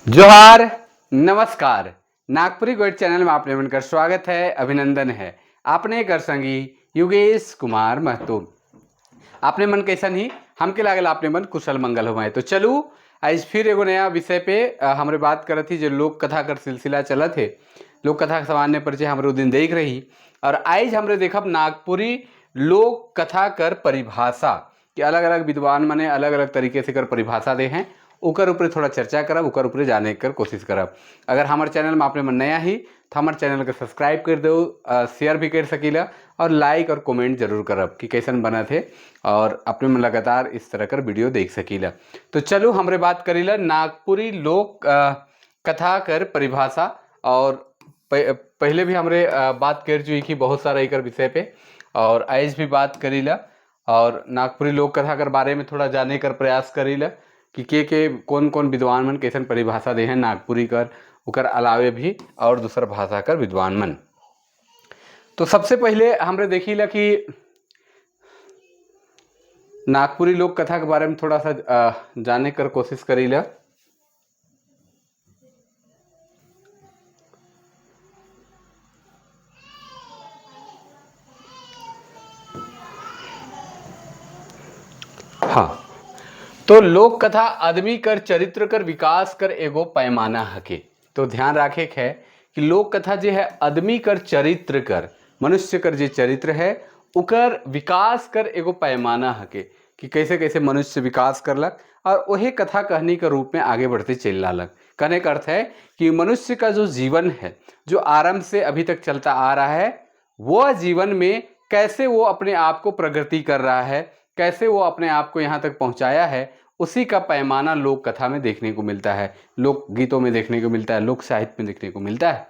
जोहार, नमस्कार। नागपुरी गोइड चैनल में आपने मिलकर स्वागत है, अभिनंदन है। आपने कर संगी योगेश कुमार महतो। आपने मन कैसन ही हमके लागल आपने मन कुशल मंगल हो। तो चलू आज फिर एगो नया विषय पे हमरे बात करत थी जो लोक कथा कर सिलसिला चलत है। लोक कथा के सामान्य परिचय हमरे दिन देख रही और आज हमरे देखब नागपुरी लोक कथा कर परिभाषा कि अलग अलग विद्वान मने अलग अलग तरीके से कर परिभाषा दे हैं। ओकर ऊपर थोड़ा चर्चा करब, ओकर ऊपर जाने कर कोशिश करब। अगर हमारे चैनल में आपने मन नया ही तो हमारे चैनल को सब्सक्राइब कर दो, शेयर भी कर सकीला और लाइक और कमेंट जरूर करब कि कैसन बना थे और अपने में लगातार इस तरह कर वीडियो देख सकीला। तो चलो हमरे बात करीला नागपुरी लोक कथा कर परिभाषा। और पहले भी हमरे बात कर चुकी थी बहुत सारा एकर विषय पे और आज भी बात करीला और नागपुरी लोक कथा कर बारे में थोड़ा जाने कर प्रयास करीला कि के कौन कौन विद्वान मन कैसन परिभाषा दे हैं नागपुरी कर, उकर अलावे भी और दूसर भाषा कर विद्वान मन। तो सबसे पहले हमरे देखीला कि नागपुरी लोक कथा के बारे में थोड़ा सा जाने कर कोशिश करीला। हाँ, तो लोक कथा आदमी कर चरित्र कर विकास कर एगो पैमाना हके। तो ध्यान रखे है कि लोक कथा जो है आदमी कर चरित्र कर, मनुष्य कर जो चरित्र है उकर विकास कर एगो पैमाना हके कि कैसे कैसे मनुष्य विकास करलक और वही कथा कहनी के रूप में आगे बढ़ते चल लालक। कहने का अर्थ है कि मनुष्य का जो जीवन है, जो आरंभ से अभी तक चलता आ रहा है, वह जीवन में कैसे वो अपने आप को प्रगति कर रहा है, कैसे वो अपने आप को यहाँ तक पहुँचाया है, उसी का पैमाना लोक कथा में देखने को मिलता है, लोक गीतों में देखने को मिलता है, लोक साहित्य में देखने को मिलता है।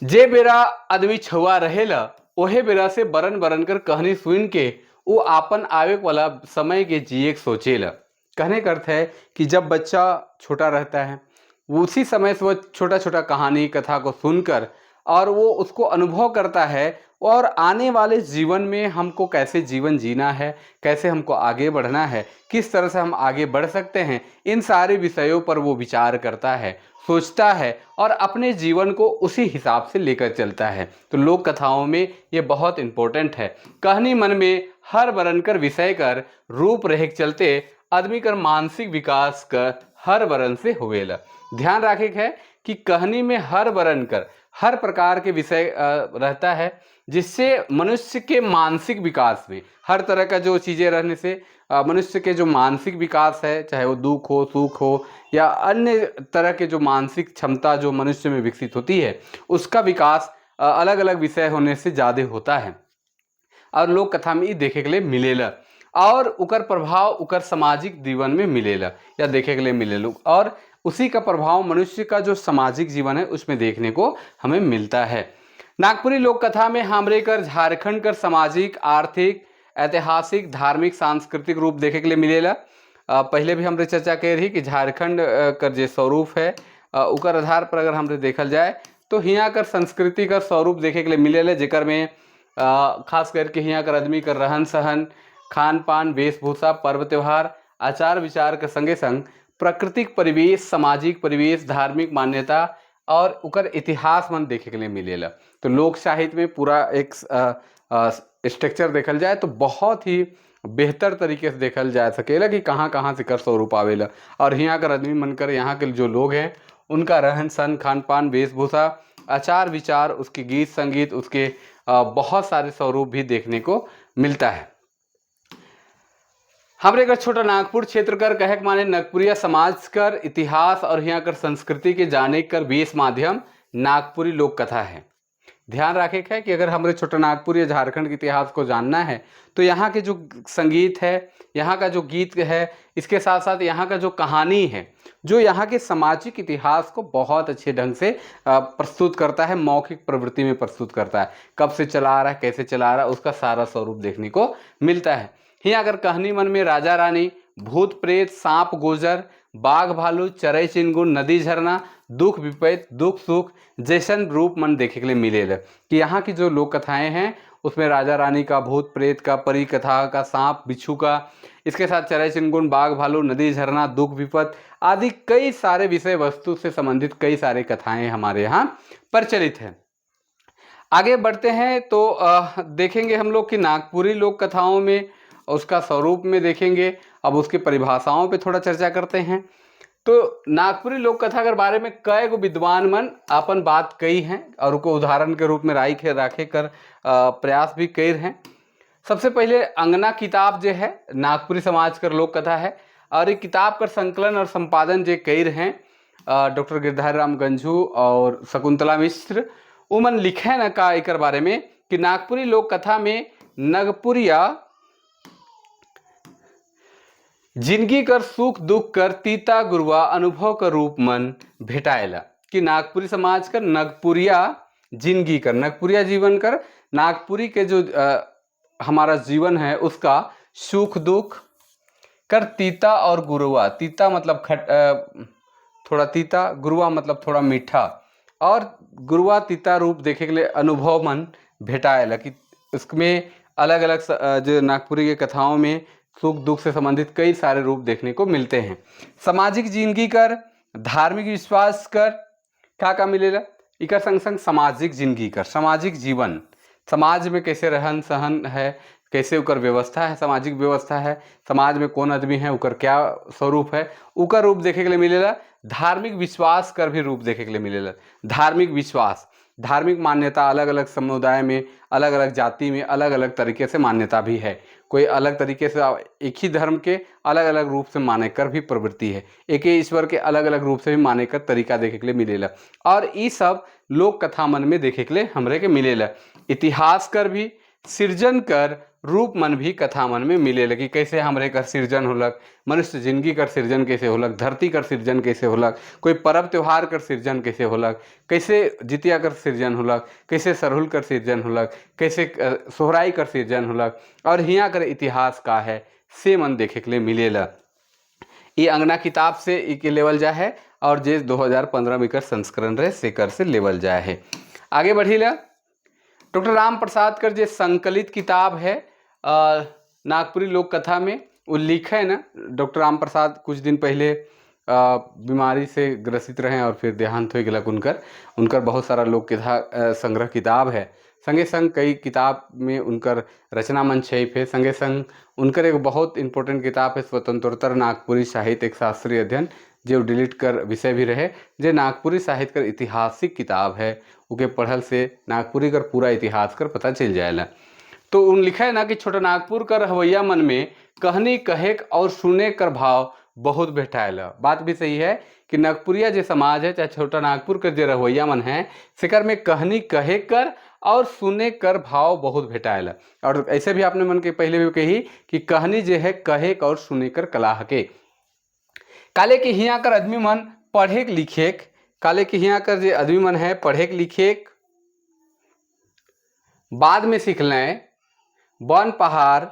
जे बेरा आदमी छुआ रहेला ओहे बेरा से बरन बरन कर कहानी सुन के वो आपन आवे वाला समय के जिए के सोचेला। कहने का अर्थ है कि जब बच्चा छोटा रहता है उसी समय से वो छोटा छोटा कहानी कथा को सुनकर और वो उसको अनुभव करता है और आने वाले जीवन में हमको कैसे जीवन जीना है, कैसे हमको आगे बढ़ना है, किस तरह से हम आगे बढ़ सकते हैं, इन सारे विषयों पर वो विचार करता है, सोचता है और अपने जीवन को उसी हिसाब से लेकर चलता है। तो लोक कथाओं में ये बहुत इम्पोर्टेंट है। कहानी मन में हर बरन कर विषय कर रूप रहे चलते आदमी कर मानसिक विकास कर हर बरन से होवेला। ध्यान रखे है कि कहानी में हर बरन कर हर प्रकार के विषय रहता है जिससे मनुष्य के मानसिक विकास में हर तरह का जो चीज़ें रहने से मनुष्य के जो मानसिक विकास है, चाहे वो दुख हो सुख हो या अन्य तरह के जो मानसिक क्षमता जो मनुष्य में विकसित होती है, उसका विकास अलग अलग विषय होने से ज़्यादा होता है और लोक कथा में ये देखे के लिए मिलेला और उकर प्रभाव उकर सामाजिक जीवन में मिलेला या देखे के लिए मिलेला और उसी का प्रभाव मनुष्य का जो सामाजिक जीवन है उसमें देखने को हमें मिलता है। नागपुरी लोक कथा में हमरे कर झारखंड कर सामाजिक आर्थिक ऐतिहासिक धार्मिक सांस्कृतिक रूप देखे के लिए मिलेला। पहले भी हमरे चर्चा कर रही कि झारखंड कर जो स्वरूप है उकर आधार पर अगर हमरे देखल जाए तो हियाँ कर संस्कृति का स्वरूप देखे के लिए मिलेला, जेकर में खास करके हियाँ कर आदमी कर रहन सहन खान पान वेशभूषा पर्व त्यौहार आचार विचार के संगे संग प्राकृतिक परिवेश सामाजिक परिवेश धार्मिक मान्यता और उकर इतिहास मन देखे के लिए मिलेला। तो लोक साहित्य में पूरा एक स्ट्रक्चर देखल जाए तो बहुत ही बेहतर तरीके से देखल जा सकेला कि कहाँ कहाँ से कर स्वरूप आवेला और यहाँ कर आदमी मन कर यहाँ के जो लोग हैं उनका रहन सहन खान पान वेशभूषा आचार विचार उसके गीत संगीत उसके बहुत सारे स्वरूप भी देखने को मिलता है। हमरे कर छोटा नागपुर क्षेत्र कर कहे माने नागपुरिया समाज कर इतिहास और यहाँ कर संस्कृति के जाने कर बेस माध्यम नागपुरी लोक कथा है। ध्यान रखे है कि अगर हमारे छोटा नागपुर या झारखंड के इतिहास को जानना है तो यहाँ के जो संगीत है, यहाँ का जो गीत है, इसके साथ साथ यहाँ का जो कहानी है जो यहाँ के सामाजिक इतिहास को बहुत अच्छे ढंग से प्रस्तुत करता है, मौखिक प्रवृत्ति में प्रस्तुत करता है, कब से चला रहा है कैसे चला रहा है उसका सारा स्वरूप देखने को मिलता है। यहाँ अगर कहानी मन में राजा रानी भूत प्रेत सांप गोजर बाघ भालू चरई चिंगुर नदी झरना दुख विपैत दुख सुख जैसन रूप मन देखे के लिए मिलेगा कि यहाँ की जो लोक कथाएं हैं उसमें राजा रानी का, भूत प्रेत का, परी कथा का, सांप बिच्छू का, इसके साथ चरय चिंगुन, बाघ भालू, नदी झरना, दुख विपत आदि कई सारे विषय वस्तु से संबंधित कई सारे कथाएं हमारे यहाँ प्रचलित हैं। आगे बढ़ते हैं तो देखेंगे हम लोग कि नागपुरी लोक कथाओं में उसका स्वरूप में देखेंगे। अब उसकी परिभाषाओं पे थोड़ा चर्चा करते हैं। तो नागपुरी लोक कथा के बारे में कई गो विद्वान मन अपन बात कही हैं और उनको उदाहरण के रूप में राखे कर प्रयास भी कर हैं। सबसे पहले अंगना किताब जो है नागपुरी समाज कर लोक कथा है और ये किताब का संकलन और संपादन जो कर हैं डॉक्टर गिरधारी राम गंझू और शकुंतला मिश्र। उमन लिखे न का एक बारे में कि नागपुरी लोक कथा में नगपुरिया जिंदगी कर सुख दुख कर तीता गुरुआ अनुभव का रूप मन भेटाएला। कि नागपुरी समाज कर नगपुरिया जिंदगी कर, नगपुरिया जीवन कर, नागपुरी के जो हमारा जीवन है उसका सुख दुख कर तीता और गुरुआ, तीता मतलब थोड़ा तीता, गुरुआ मतलब थोड़ा मीठा और गुरुआ तीता रूप देखे के लिए अनुभव मन भेटाएला। कि उसमें अलग अलग जो नागपुरी के कथाओं में सुख दुख से संबंधित कई सारे रूप देखने को मिलते हैं। सामाजिक जिंदगी कर, धार्मिक विश्वास कर का मिलेला इकर संग संग सामाजिक जिंदगी कर, सामाजिक जीवन, समाज में कैसे रहन सहन है, कैसे उकर व्यवस्था है, सामाजिक व्यवस्था है, समाज में कौन आदमी है उकर क्या स्वरूप है उकर रूप देखे के लिए मिलेला। धार्मिक विश्वास कर भी रूप देखे के लिए मिलेला। धार्मिक विश्वास, धार्मिक मान्यता अलग अलग समुदाय में, अलग अलग जाति में अलग अलग तरीके से मान्यता भी है। कोई अलग तरीके से एक ही धर्म के अलग अलग रूप से माने कर भी प्रवृत्ति है, एक ही ईश्वर के अलग अलग रूप से भी माने कर तरीका देखे के लिए मिलेला। और ये सब लोक कथा मन में देखे के लिए हमरे के मिलेला। इतिहास कर भी, सृजन कर रूप मन भी कथा मन में मिलेला। कि कैसे हमरे कर सृजन होलक, मनुष्य जिंदगी कर सृजन कैसे होलक, धरती कर सृजन कैसे होलक, कोई पर्व त्योहार कर सृजन कैसे होलक, कैसे जितिया कर सृजन होलक, कैसे सरहुल कर सृजन होलक, कैसे सोहराई कर सृजन होलक और हियाँ कर इतिहास का है से मन देखे के लिए मिलेला। ये अंगना किताब से के लेवल जा है और जे 2015 में कर संस्करण रहे से कर से लेवल जा है। आगे बढ़ीला डॉक्टर राम प्रसाद कर जे संकलित किताब है नागपुरी लोक कथा में वो लिखे ना। डॉक्टर राम प्रसाद कुछ दिन पहले बीमारी से ग्रसित रहे और फिर देहांत हो गया उनकर बहुत सारा लोक कथा संग्रह किताब है। संगे संग कई किताब में उनकर रचना मंच है। संगे संग उनकर एक बहुत इंपॉर्टेंट किताब है स्वतंत्रोत्तर नागपुरी साहित्य एक शास्त्रीय अध्ययन, जो डिलीट कर विषय भी रहे, जो नागपुरी साहित्य कर ऐतिहासिक किताब है। उके पढ़ल से नागपुरी कर पूरा इतिहास कर पता चल जाएगा। तो उन लिखा है ना कि छोटा नागपुर कर रवैया मन में कहनी कहेक और सुने कर भाव बहुत भेटाएला। बात भी सही है कि नागपुरिया जो समाज है चाहे छोटा नागपुर कर जो रवैया मन है सेकर में कहनी कहे कर और सुने कर भाव बहुत भेटाएला। और ऐसे भी आपने मन के पहले भी कही कि कहनी जो है कहे और सुने कर कलाह के काले के हिया कर आदमी मन पढ़े लिखे, काले के हिया कर जो आदमी मन है पढ़े लिखे बाद में सीख लें, वन पहाड़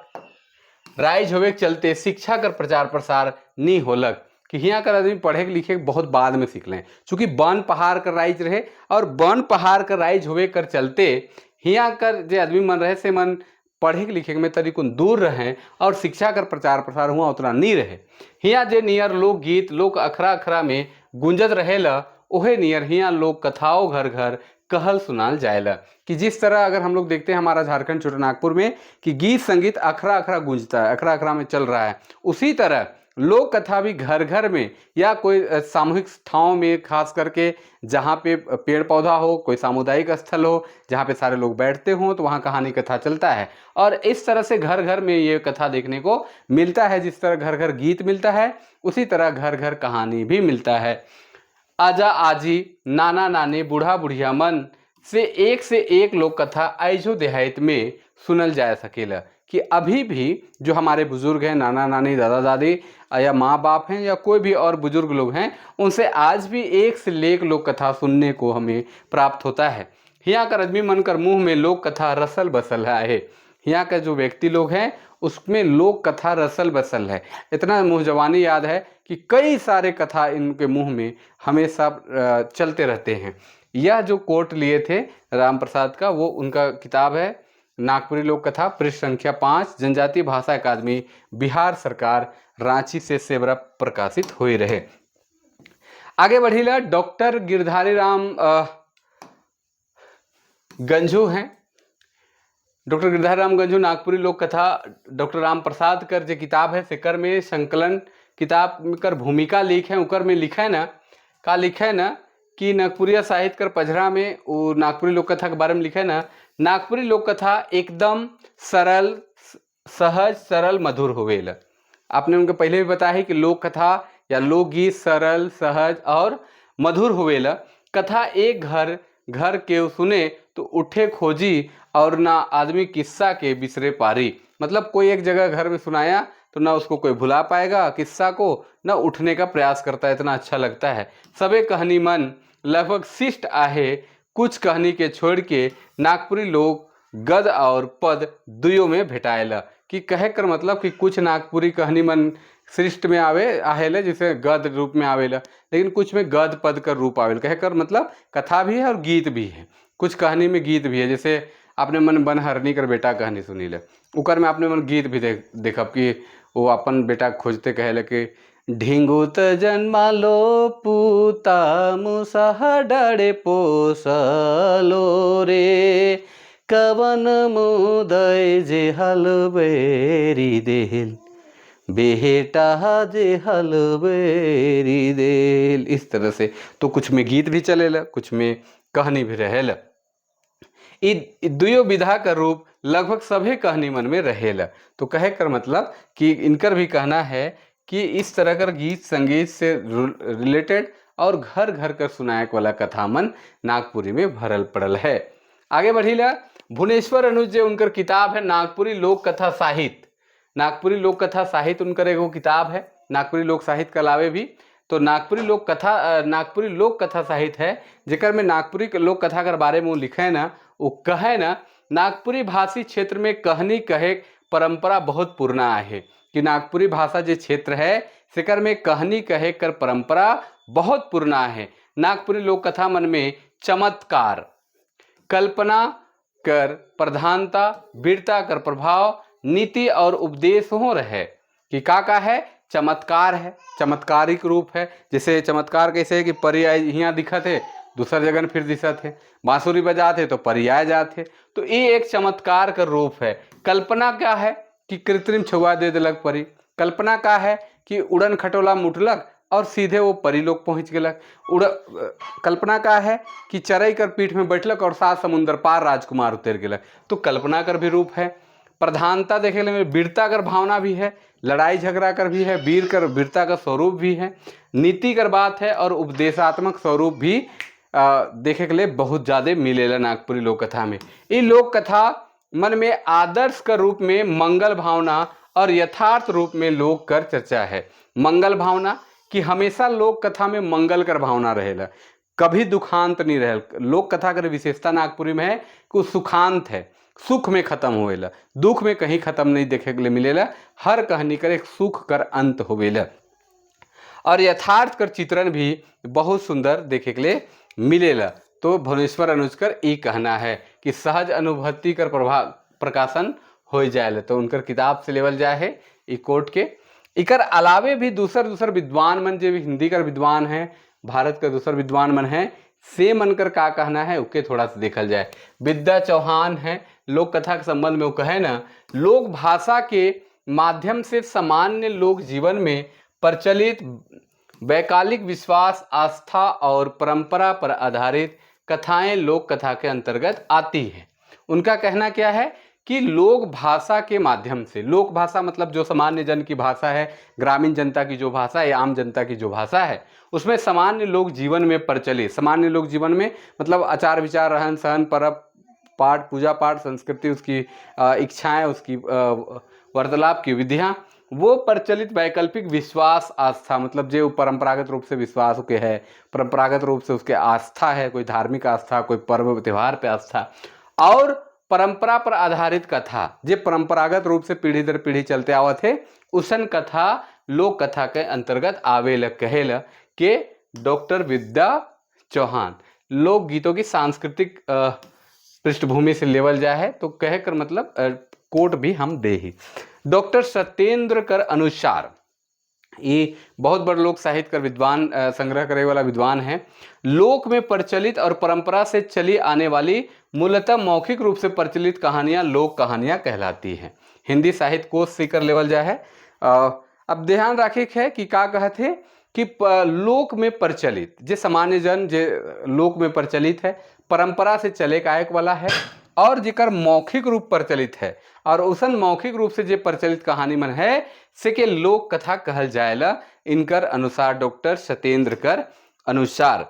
राइज होवे के चलते शिक्षा कर प्रचार प्रसार नहीं होलक। कि हियाँ कर आदमी पढ़े लिखे बहुत बाद में सीख लें, चूँकि वन पहाड़ कर राइज रहे और वन पहाड़ कर राइज होवे कर चलते हियाँ कर जो आदमी मन रहे से मन पढ़े लिखे में तरीकुन दूर रहे और शिक्षा कर प्रचार प्रसार हुआ उतना नहीं रहे। हियाँ जे नियर लोकगीत लोक अखरा अखरा में गुंजत रहेला ओहे नियर हियाँ लोक कथाओं घर घर कहल सुनाल जाएला। कि जिस तरह अगर हम लोग देखते हैं हमारा झारखंड छोटा नागपुर में कि गीत संगीत अखरा अखरा गूंजता है, अखरा अखरा में चल रहा है, उसी तरह लोक कथा भी घर घर में या कोई सामूहिक ठाव में खास करके जहाँ पे पेड़ पौधा हो, कोई सामुदायिक स्थल हो जहाँ पे सारे लोग बैठते हों तो वहाँ कहानी कथा चलता है। और इस तरह से घर घर में ये कथा देखने को मिलता है। जिस तरह घर घर गीत मिलता है उसी तरह घर घर कहानी भी मिलता है। आजा आजी, नाना नानी, बूढ़ा बुढ़िया मन से एक लोक कथा आइजो देहात में सुनल जा सकेला। कि अभी भी जो हमारे बुजुर्ग हैं, नाना नानी, दादा दादी या माँ बाप हैं या कोई भी और बुजुर्ग लोग हैं, उनसे आज भी एक से एक लोक कथा सुनने को हमें प्राप्त होता है। यहाँ कर आदमी मन कर मुँह में लोक कथा रसल बसल है। यहाँ का जो व्यक्ति लोग हैं उसमें लोक कथा रसल बसल है। इतना मुँह जवानी याद है कि कई सारे कथा इनके मुँह में हमेशा चलते रहते हैं। यह जो कोट लिए थे राम प्रसाद का वो उनका किताब है नागपुरी लोक कथा, पृष्ठ संख्या 5, जनजातीय भाषा अकादमी, बिहार सरकार, रांची से सेवरा प्रकाशित हुई रहे। आगे बढ़ीला डॉक्टर गिरधारी राम गंझू हैं। डॉक्टर गिरधारी राम गंझू नागपुरी लोक कथा डॉक्टर राम प्रसाद कर जो किताब है सेकर में संकलन किताब कर भूमिका लिख है, उकर में लिखा है ना, का लिखा है ना कि नागपुरिया साहित्य कर पझरा में वो नागपुरी लोक कथा के बारे में लिखा है ना, नागपुरी लोक कथा एकदम सरल, सहज, सरल, मधुर होवेला। आपने उनके पहले भी बताया है कि लोक कथा या लोकगीत सरल, सहज और मधुर होवेला। कथा एक घर घर के सुने तो उठे खोजी और ना आदमी किस्सा के बिसरे पारी। मतलब कोई एक जगह घर में सुनाया तो ना उसको कोई भुला पाएगा किस्सा को, ना उठने का प्रयास करता है, इतना अच्छा लगता है। सबे कहानी मन लगभग शिष्ट आहे, कुछ कहानी के छोड़ के नागपुरी लोग गद और पद दुयो में भेटाएला। कि कहे कर मतलब कि कुछ नागपुरी कहानी मन सृष्ट में आवे आहेले, जिसे गद रूप में आवेला, लेकिन कुछ में गद पद का रूप आवेला। कहे कर मतलब कथा भी है और गीत भी है, कुछ कहानी में गीत भी है। जैसे आपने मन बनहरनी कर बेटा कहानी सुनी ले, उकर में आपने मन गीत भी देखब कि वो अपन बेटा खोजते कहे कि ढिंगुत जन्मालो पूता मुसह डरे पोसलो रे, कवन मुदय जे हलबेरी देल, बेटा जे हलबेरी देल। इस तरह से तो कुछ में गीत भी चलेला, कुछ में कहानी भी रहेला। दुयो विधा का रूप लगभग सभी कहानी मन में रहेला। तो कहे कर मतलब कि इनकर भी कहना है कि इस तरह कर गीत संगीत से रिलेटेड और घर घर कर सुनायक वाला कथा मन नागपुरी में भरल पड़ल है। आगे बढ़ीला भुवनेश्वर अनुज जे उनकर किताब है नागपुरी लोक कथा साहित्य। नागपुरी लोक कथा साहित्य उनकर एगो किताब है, नागपुरी लोक साहित्य के अलावे भी। तो नागपुरी लोक कथा साहित्य है, जेकर में नागपुरी लोक कथा के बारे में लिखे है ना, वो कहे ना नागपुरी भाषी क्षेत्र में कहानी कहे परंपरा बहुत पुराना है। कि नागपुरी भाषा जो क्षेत्र है सेकर में कहानी कहे कर परंपरा बहुत पुराना है। नागपुरी लोक कथा मन में चमत्कार, कल्पना कर प्रधानता, वीरता कर प्रभाव, नीति और उपदेश हो रहे। कि का है, चमत्कार है, चमत्कारिक रूप है। जैसे चमत्कार कैसे है कि परी यहाँ दिखत है, दूसर जगह फिर दिशत है, बांसुरी बजाते तो परियाय जाते, तो ये एक चमत्कार का रूप है। कल्पना क्या है कि कृत्रिम छुआ दे दिलक परी। कल्पना का है कि उड़न खटोला मुठलक और सीधे वो परी लोग पहुँच गलक। कल्पना का है कि चरई कर पीठ में बैठलक और 7 समुंदर पार राजकुमार उतर गलक। तो कल्पना कर भी रूप है। प्रधानता देखे में वीरता कर भावना भी है, लड़ाई झगड़ा कर भी है, वीर कर वीरता का स्वरूप भी है, नीति कर बात है और उपदेशात्मक स्वरूप भी देखे के लिए बहुत ज़्यादा मिलेला नागपुरी लोक कथा में। ये लोक कथा मन में आदर्श का रूप में मंगल भावना और यथार्थ रूप में लोक कर चर्चा है। मंगल भावना कि हमेशा लोक कथा में मंगल कर भावना रहेला, कभी दुखांत नहीं रहे। लोक कथा कर विशेषता नागपुरी में है कि सुखांत है, सुख में खत्म होवेला, दुख में कहीं खत्म नहीं देखे के लिए मिलेला। हर कहानी कर एक सुख कर अंत होवेला और यथार्थ कर चित्रण भी बहुत सुंदर देखे के लिए मिलेला। तो भुवनेश्वर अनुज कर ये कहना है कि सहज अनुभूति कर प्रकाशन हो जाए। तो उनकर किताब से लेवल जाए है ई कोर्ट के। इकर अलावे भी दूसर विद्वान मन जो हिंदी कर विद्वान है, भारत का दूसर विद्वान मन है, से मनकर का कहना है उके थोड़ा सा देखल जाए। विद्या चौहान है, लोक कथा के संबंध में वो कहे ना, लोक भाषा के माध्यम से सामान्य लोक जीवन में प्रचलित वैकालिक विश्वास, आस्था और परंपरा पर आधारित कथाएं लोक कथा के अंतर्गत आती है। उनका कहना क्या है कि लोक भाषा के माध्यम से, लोक भाषा मतलब जो सामान्य जन की भाषा है, ग्रामीण जनता की जो भाषा है, आम जनता की जो भाषा है, उसमें सामान्य लोक जीवन में प्रचलित, सामान्य लोक जीवन में मतलब आचार विचार, रहन सहन, परब पाठ, पूजा पाठ, संस्कृति, उसकी इच्छाएं, उसकी वार्तालाप की विधियाँ, वो प्रचलित वैकल्पिक विश्वास, आस्था मतलब जो परंपरागत रूप से विश्वास के है, परंपरागत रूप से उसके आस्था है, कोई धार्मिक आस्था, कोई पर्व त्यौहार पे आस्था, और परंपरा पर आधारित कथा जो परंपरागत रूप से पीढ़ी दर पीढ़ी चलते आवत है, उसन कथा लोक कथा के अंतर्गत आवेला कहेला के डॉक्टर विद्या चौहान। लोक गीतों की सांस्कृतिक पृष्ठभूमि से लेवल जाए है तो कह कर मतलब कोट भी हम दे ही। डॉक्टर सत्येंद्र कर अनुसार, ये बहुत बड़ लोक साहित्य कर विद्वान, संग्रह करे वाला विद्वान है। लोक में प्रचलित और परंपरा से चली आने वाली मूलतः मौखिक रूप से प्रचलित कहानियां लोक कहानियां कहलाती हैं। हिंदी साहित्य कोश से कर लेवल जा है। अब ध्यान रखे है कि का कहते कि लोक में प्रचलित जे सामान्य जन जे लोक में प्रचलित है, परंपरा से चले कायक वाला है, और जेकर मौखिक रूप प्रचलित है, और उसन मौखिक रूप से जे प्रचलित कहानी मन है से के लोक कथा कहल जाएला। इनकर अनुसार, डॉक्टर सत्येंद्र कर अनुसार।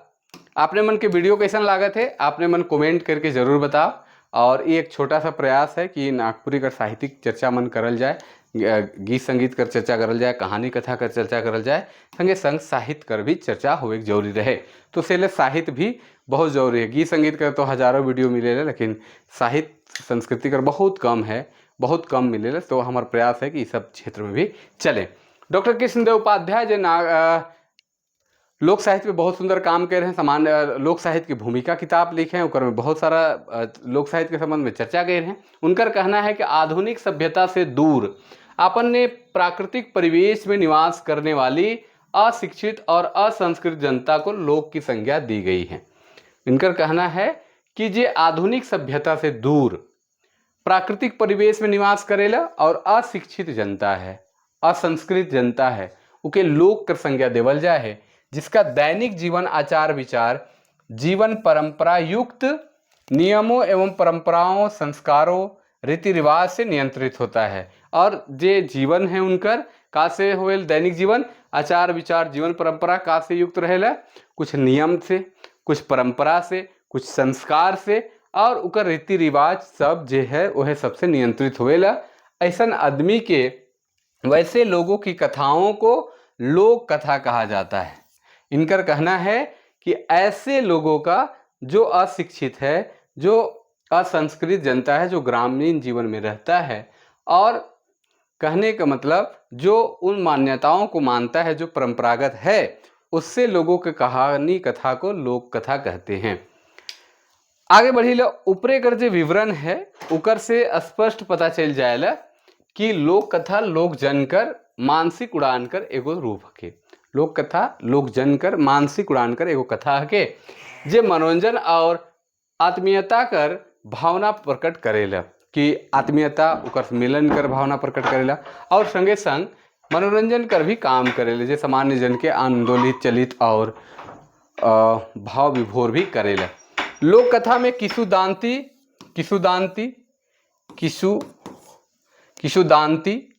आपने मन के वीडियो कैसन लागत है, आपने मन कमेंट करके जरूर बताओ। और ये एक छोटा सा प्रयास है कि नागपुरी कर साहित्यिक चर्चा मन करल जाए, गीत संगीत कर चर्चा करल जाए, कहानी कथा कर चर्चा करल जाए, संगे संग साहित्य कर भी चर्चा होवे जरूरी रहे। तो इसलिए साहित्य भी बहुत जरूरी है। गीत संगीत कर तो हजारों वीडियो मिलेला, लेकिन साहित्य संस्कृति कर बहुत कम है, बहुत कम मिलेला। तो हमारा प्रयास है कि इस सब क्षेत्र में भी चले। डॉक्टर कृष्णदेव उपाध्याय जो लोक साहित्य में बहुत सुंदर काम कर रहे हैं, सामान्य लोक साहित्य की भूमिका किताब लिखे हैं, उनकर में बहुत सारा लोक साहित्य के संबंध में चर्चा कर रहे हैं। उनका कहना है कि आधुनिक सभ्यता से दूर अपन ने प्राकृतिक परिवेश में निवास करने वाली अशिक्षित और असंस्कृत जनता को लोक की संज्ञा दी गई है। इनका कहना है कि जे आधुनिक सभ्यता से दूर प्राकृतिक परिवेश में निवास करेला और अशिक्षित जनता है, असंस्कृत जनता है, उके लोक कर संज्ञा देवल जाए है, जिसका दैनिक जीवन आचार विचार जीवन परंपरा युक्त नियमों एवं परंपराओं, संस्कारों, रीति रिवाज से नियंत्रित होता है। और जे जीवन है उनकर का से होल दैनिक जीवन आचार विचार जीवन परंपरा का से युक्त रहेला, कुछ नियम से, कुछ परंपरा से, कुछ संस्कार से, और उकर रीति रिवाज सब जे है वह सबसे नियंत्रित होएला। ऐसा आदमी के, वैसे लोगों की कथाओं को लोक कथा कहा जाता है। इनका कहना है कि ऐसे लोगों का जो अशिक्षित है, जो असंस्कृत जनता है, जो ग्रामीण जीवन में रहता है, और कहने का मतलब जो उन मान्यताओं को मानता है जो परंपरागत है, उससे लोगों के कहानी कथा को लोक कथा कहते हैं। आगे बढ़ी लो, ऊपरे कर जो विवरण है उकर से स्पष्ट पता चल जाएला कि लोक कथा लोक जनकर मानसिक उड़ान कर एगो रूप हके। लोक कथा लोक जनकर मानसिक उड़ान कर एगो कथा हके, जे मनोरंजन और आत्मीयता कर भावना प्रकट करेला, कि आत्मीयता उकर मिलन कर भावना प्रकट करेला, और संगे संग मनोरंजन कर भी काम करेला, जे सामान्य जन के आंदोलित चलित और भाव विभोर भी करेला। लोक कथा में किशुदांती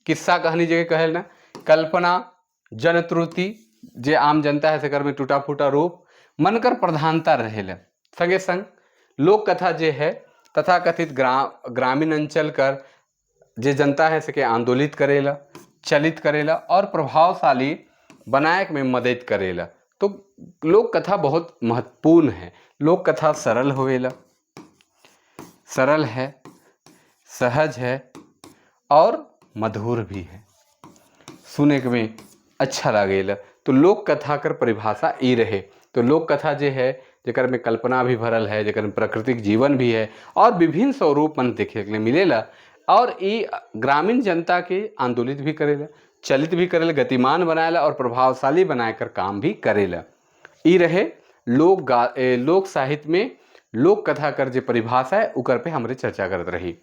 किस्सा कहानी जगह कहे ना, कल्पना, जनत्रुति जे आम जनता है सेकर में टूटा फूटा रूप मनकर प्रधानता रहेला। संगे संग लोक कथा जे है तथा कथित ग्रामीण अंचल कर जे जनता है सके आंदोलित करेला, चलित करेला और प्रभावशाली बनाए में मदद करेला। तो लोक कथा बहुत महत्वपूर्ण है। लोक कथा सरल होवेला, सरल है, सहज है और मधुर भी है, सुने में अच्छा लगेला। तो लोक कथा कर परिभाषा ई रहे। तो लोक कथा जे है जेकर में कल्पना भी भरल है, जेकर में प्राकृतिक जीवन भी है, और विभिन्न स्वरूप मन देखे के लिए मिलेला, और ये ग्रामीण जनता के आंदोलित भी करेला, चलित भी करेला, गतिमान बनाएला और प्रभावशाली बनाकर काम भी करेला। ई रहे लोक साहित्य में लोक कथा कर जो परिभाषा है उकर पे हमरे चर्चा करते रही।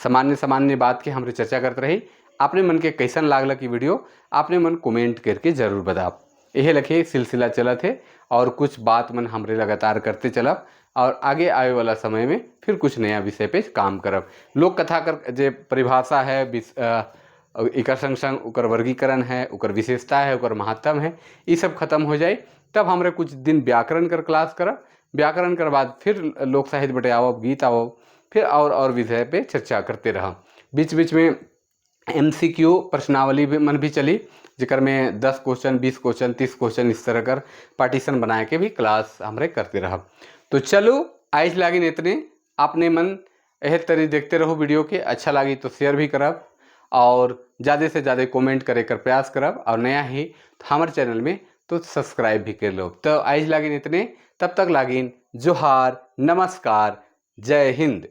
सामान्य बात के हमरे चर्चा करते रही। आपने मन के कैसन लागला की वीडियो आपने मन कमेंट करके जरूर बताओ। यह लखे सिलसिला चलत है और कुछ बात मन हमरे लगातार करते चलब, और आगे आए वाला समय में फिर कुछ नया विषय पे काम करब। लोक कथा कर जे परिभाषा है, एकर संग संग उकर वर्गीकरण है, उकर विशेषता है, उकर महत्व है, ये सब खत्म हो जाए तब हमरे कुछ दिन व्याकरण कर क्लास करब। व्याकरण कर बाद फिर लोक साहित्य बटे आवब, गीत आवब, फिर और विषय पे चर्चा करते रह। बीच बीच में MCQ प्रश्नावली भी मन भी चली, जिकर में 10 क्वेश्चन, 20 क्वेश्चन, 30 क्वेश्चन इस तरह कर पार्टीशन बनाए के भी क्लास हमरे करते रह। तो चलो आज लागिन इतने। आपने मन यह तरी देखते रहो वीडियो के, अच्छा लगी तो शेयर भी करब और ज़्यादा से ज़्यादा कमेंट करे कर प्रयास करब, और नया ही हमारे चैनल में तो सब्सक्राइब भी कर लो। तो आज लागिन इतने, तब तक लागिन जोहार, नमस्कार, जय हिंद।